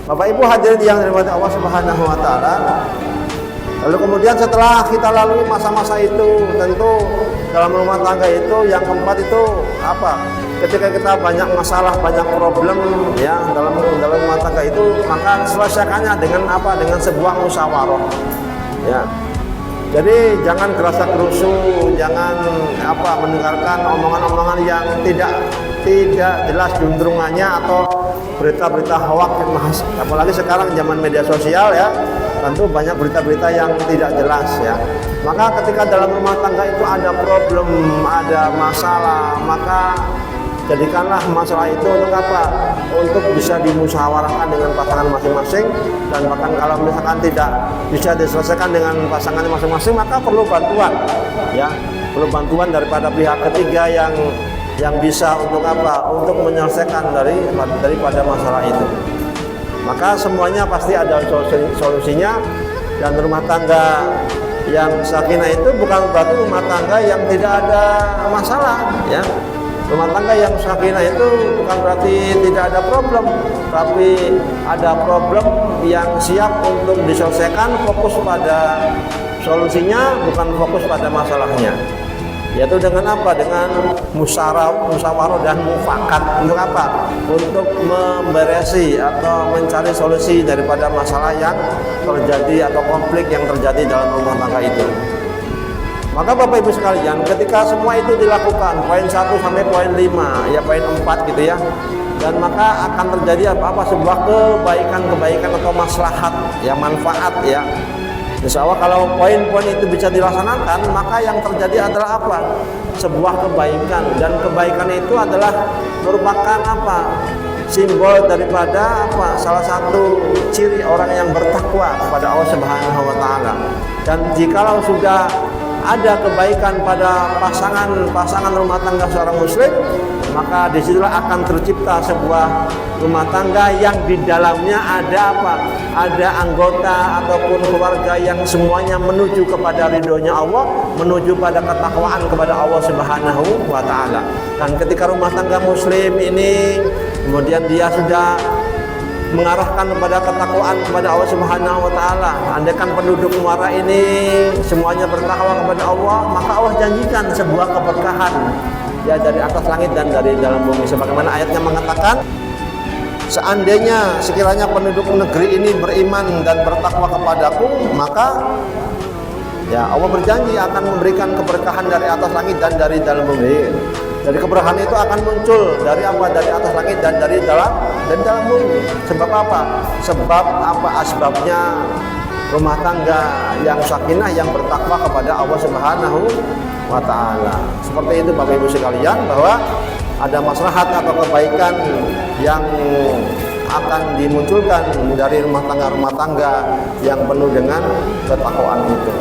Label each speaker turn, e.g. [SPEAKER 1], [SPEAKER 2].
[SPEAKER 1] Bapak Ibu hadirin yang dirahmati Allah Subhanahu wa taala. Lalu kemudian setelah kita lalui masa-masa itu, tentu dalam rumah tangga itu yang keempat itu apa? Ketika kita banyak masalah, banyak problem ya dalam rumah tangga itu, maka selesaikannya dengan apa? Dengan sebuah musyawarah. Ya. Jadi jangan gerasa gerusu, jangan apa mendengarkan omongan-omongan yang tidak jelas juntrungannya atau berita-berita hoax, apalagi sekarang zaman media sosial ya, tentu banyak berita-berita yang tidak jelas ya. Maka ketika dalam rumah tangga itu ada problem, ada masalah, maka jadikanlah masalah itu untuk apa? Untuk bisa dimusyawarahkan dengan pasangan masing-masing, dan bahkan kalau misalkan tidak bisa diselesaikan dengan pasangan masing-masing, maka perlu bantuan ya, perlu bantuan daripada pihak ketiga yang bisa untuk apa? Untuk menyelesaikan daripada masalah itu. Maka semuanya pasti ada solusinya, dan rumah tangga yang sakinah itu bukan berarti rumah tangga yang tidak ada masalah ya. Rumah tangga yang sakinah itu bukan berarti tidak ada problem, tapi ada problem yang siap untuk diselesaikan, fokus pada solusinya, bukan fokus pada masalahnya. Yaitu dengan apa? Dengan musyawarah dan mufakat. Untuk apa? Untuk memberesi atau mencari solusi daripada masalah yang terjadi atau konflik yang terjadi dalam rumah tangga itu. Maka Bapak Ibu sekalian, ketika semua itu dilakukan, poin 1 sampai poin 5, ya poin 4 gitu ya, dan maka akan terjadi apa-apa sebuah kebaikan atau maslahat, ya manfaat ya. Insya Allah kalau poin-poin itu bisa dilaksanakan, maka yang terjadi adalah apa? Sebuah kebaikan, dan kebaikan itu adalah merupakan apa? Simbol daripada apa? Salah satu ciri orang yang bertakwa kepada Allah Subhanahu wa taala. Dan jikalau sudah ada kebaikan pada pasangan rumah tangga seorang muslim, maka disitulah akan tercipta sebuah rumah tangga yang di dalamnya ada apa? Ada anggota ataupun keluarga yang semuanya menuju kepada ridhonya Allah, menuju pada ketakwaan kepada Allah Subhanahu wa taala. Dan ketika rumah tangga muslim ini kemudian dia sudah mengarahkan kepada ketakwaan kepada Allah Subhanahu wa taala, andaikan penduduk muara ini semuanya bertakwa kepada Allah, maka Allah janjikan sebuah keberkahan ya dari atas langit dan dari dalam bumi, sebagaimana ayatnya mengatakan, seandainya sekiranya penduduk negeri ini beriman dan bertakwa kepadaku, maka ya Allah berjanji akan memberikan keberkahan dari atas langit dan dari dalam bumi. Dari keberkahan itu akan muncul dari apa? Dari atas langit dan dari dalam bumi. Sebab apa? Sebab apa? Asbabnya rumah tangga yang sakinah, yang bertakwa kepada Allah Subhanahu wa taala. Seperti itu Bapak Ibu sekalian, bahwa ada maslahat atau kebaikan yang akan dimunculkan dari rumah tangga yang penuh dengan ketakwaan itu.